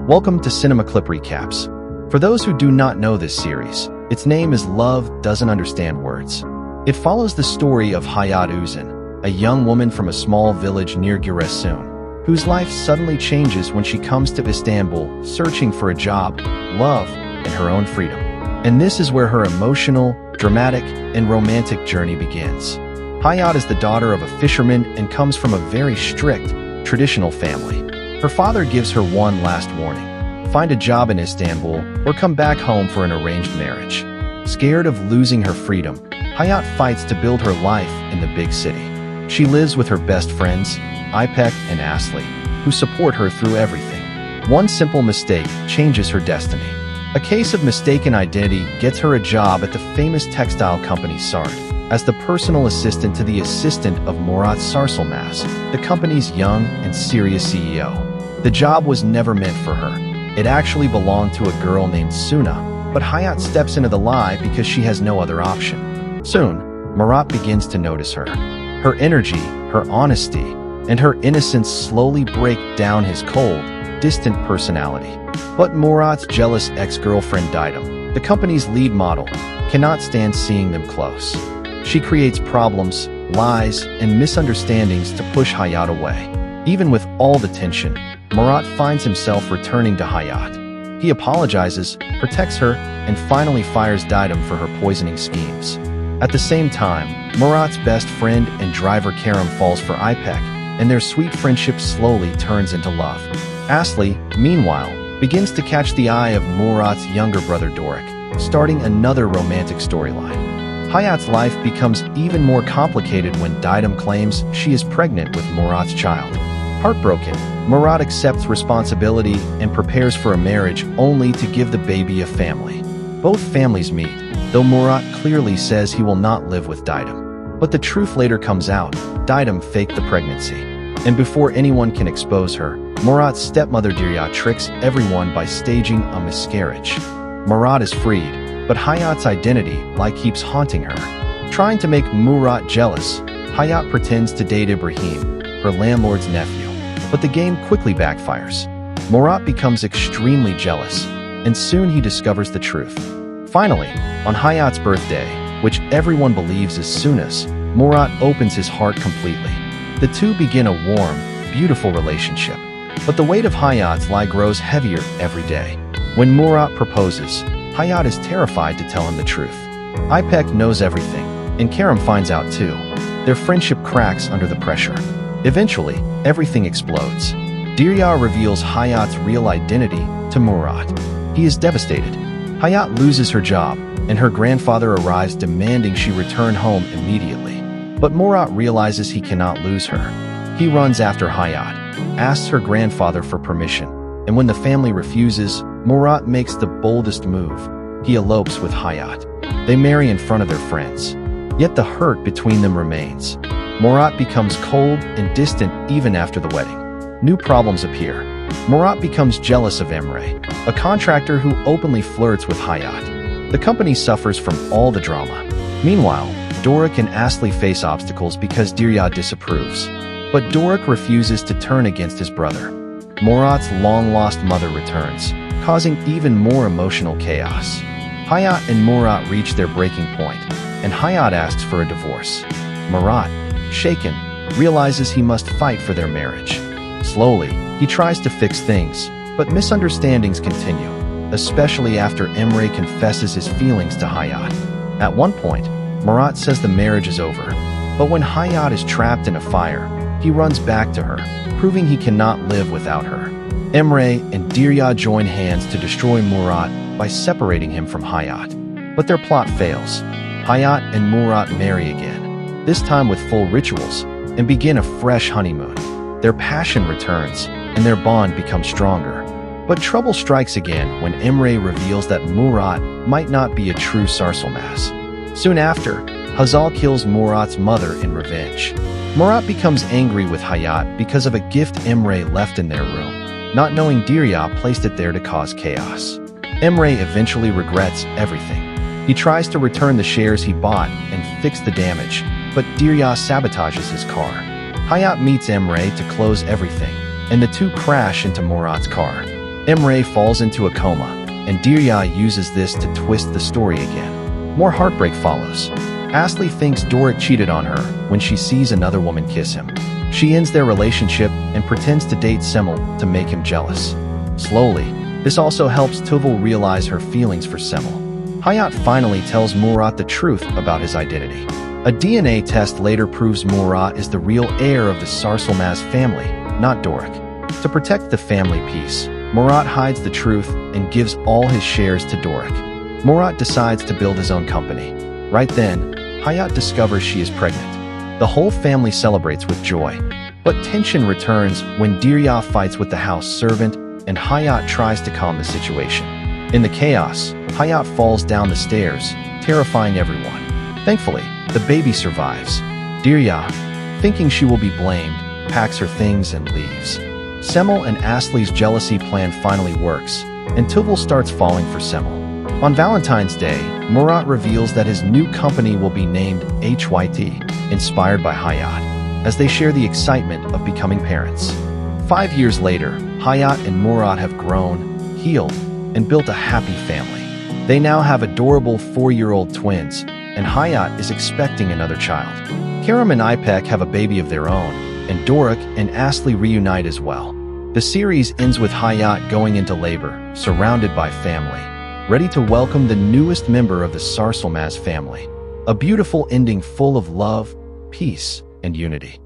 Welcome to CinemaClipRecaps. For those who do not know this series, its name is Love Doesn't Understand Words. It follows the story of Hayat Uzun, a young woman from a small village near Giresun, whose life suddenly changes when she comes to Istanbul searching for a job, love, and her own freedom. And this is where her emotional, dramatic, and romantic journey begins. Hayat is the daughter of a fisherman and comes from a very strict, traditional family. Her father gives her one last warning: find a job in Istanbul or come back home for an arranged marriage. Scared of losing her freedom, Hayat fights to build her life in the big city. She lives with her best friends, İpek and Asli, who support her through everything. One simple mistake changes her destiny. A case of mistaken identity gets her a job at the famous textile company Sart, as the personal assistant to the assistant of Murat Sarsılmaz, the company's young and serious CEO. The job was never meant for her. It actually belonged to a girl named Suna, but Hayat steps into the lie because she has no other option. Soon, Murat begins to notice her. Her energy, her honesty, and her innocence slowly break down his cold, distant personality. But Murat's jealous ex-girlfriend Didem, the company's lead model, cannot stand seeing them close. She creates problems, lies, and misunderstandings to push Hayat away. Even with all the tension, Murat finds himself returning to Hayat. He apologizes, protects her, and finally fires Didem for her poisoning schemes. At the same time, Murat's best friend and driver Kerem falls for İpek, and their sweet friendship slowly turns into love. Asli, meanwhile, begins to catch the eye of Murat's younger brother Doruk, starting another romantic storyline. Hayat's life becomes even more complicated when Didem claims she is pregnant with Murat's child. Heartbroken, Murat accepts responsibility and prepares for a marriage only to give the baby a family. Both families meet, though Murat clearly says he will not live with Didem. But the truth later comes out: Didem faked the pregnancy. And before anyone can expose her, Murat's stepmother Derya tricks everyone by staging a miscarriage. Murat is freed, but Hayat's identity keeps haunting her. Trying to make Murat jealous, Hayat pretends to date Ibrahim, her landlord's nephew. But the game quickly backfires. Murat becomes extremely jealous, and soon he discovers the truth. Finally, on Hayat's birthday, which everyone believes is Suna's, Murat opens his heart completely. The two begin a warm, beautiful relationship. But the weight of Hayat's lie grows heavier every day. When Murat proposes, Hayat is terrified to tell him the truth. İpek knows everything, and Kerem finds out too. Their friendship cracks under the pressure. Eventually, everything explodes. Derya reveals Hayat's real identity to Murat. He is devastated. Hayat loses her job, and her grandfather arrives demanding she return home immediately. But Murat realizes he cannot lose her. He runs after Hayat, asks her grandfather for permission, and when the family refuses, Murat makes the boldest move. He elopes with Hayat. They marry in front of their friends. Yet the hurt between them remains. Murat becomes cold and distant even after the wedding. New problems appear. Murat becomes jealous of Emre, a contractor who openly flirts with Hayat. The company suffers from all the drama. Meanwhile, Doruk and Asli face obstacles because Derya disapproves. But Doruk refuses to turn against his brother. Murat's long-lost mother returns, causing even more emotional chaos. Hayat and Murat reach their breaking point, and Hayat asks for a divorce. Murat, shaken, realizes he must fight for their marriage. Slowly, he tries to fix things, but misunderstandings continue, especially after Emre confesses his feelings to Hayat. At one point, Murat says the marriage is over, but when Hayat is trapped in a fire, he runs back to her, proving he cannot live without her. Emre and Derya join hands to destroy Murat by separating him from Hayat. But their plot fails. Hayat and Murat marry again, this time with full rituals, and begin a fresh honeymoon. Their passion returns, and their bond becomes stronger. But trouble strikes again when Emre reveals that Murat might not be a true Sarsılmaz. Soon after, Hazal kills Murat's mother in revenge. Murat becomes angry with Hayat because of a gift Emre left in their room, not knowing Derya placed it there to cause chaos. Emre eventually regrets everything. He tries to return the shares he bought and fix the damage, but Derya sabotages his car. Hayat meets Emre to close everything, and the two crash into Murat's car. Emre falls into a coma, and Derya uses this to twist the story again. More heartbreak follows. Asli thinks Doruk cheated on her when she sees another woman kiss him. She ends their relationship and pretends to date Semel to make him jealous. Slowly, this also helps Tuval realize her feelings for Semel. Hayat finally tells Murat the truth about his identity. A DNA test later proves Murat is the real heir of the Sarsılmaz family, not Doruk. To protect the family peace, Murat hides the truth and gives all his shares to Doruk. Murat decides to build his own company. Right then, Hayat discovers she is pregnant. The whole family celebrates with joy. But tension returns when Derya fights with the house servant and Hayat tries to calm the situation. In the chaos, Hayat falls down the stairs, terrifying everyone. Thankfully, the baby survives. Derya, thinking she will be blamed, packs her things and leaves. Semel and Asli's jealousy plan finally works, and Tuval starts falling for Semel. On Valentine's Day, Murat reveals that his new company will be named HYT, inspired by Hayat, as they share the excitement of becoming parents. 5 years later, Hayat and Murat have grown, healed, and built a happy family. They now have adorable 4-year-old twins, and Hayat is expecting another child. Kerem and İpek have a baby of their own, and Doruk and Asli reunite as well. The series ends with Hayat going into labor, surrounded by family, ready to welcome the newest member of the Sarsılmaz family. A beautiful ending full of love, peace, and unity.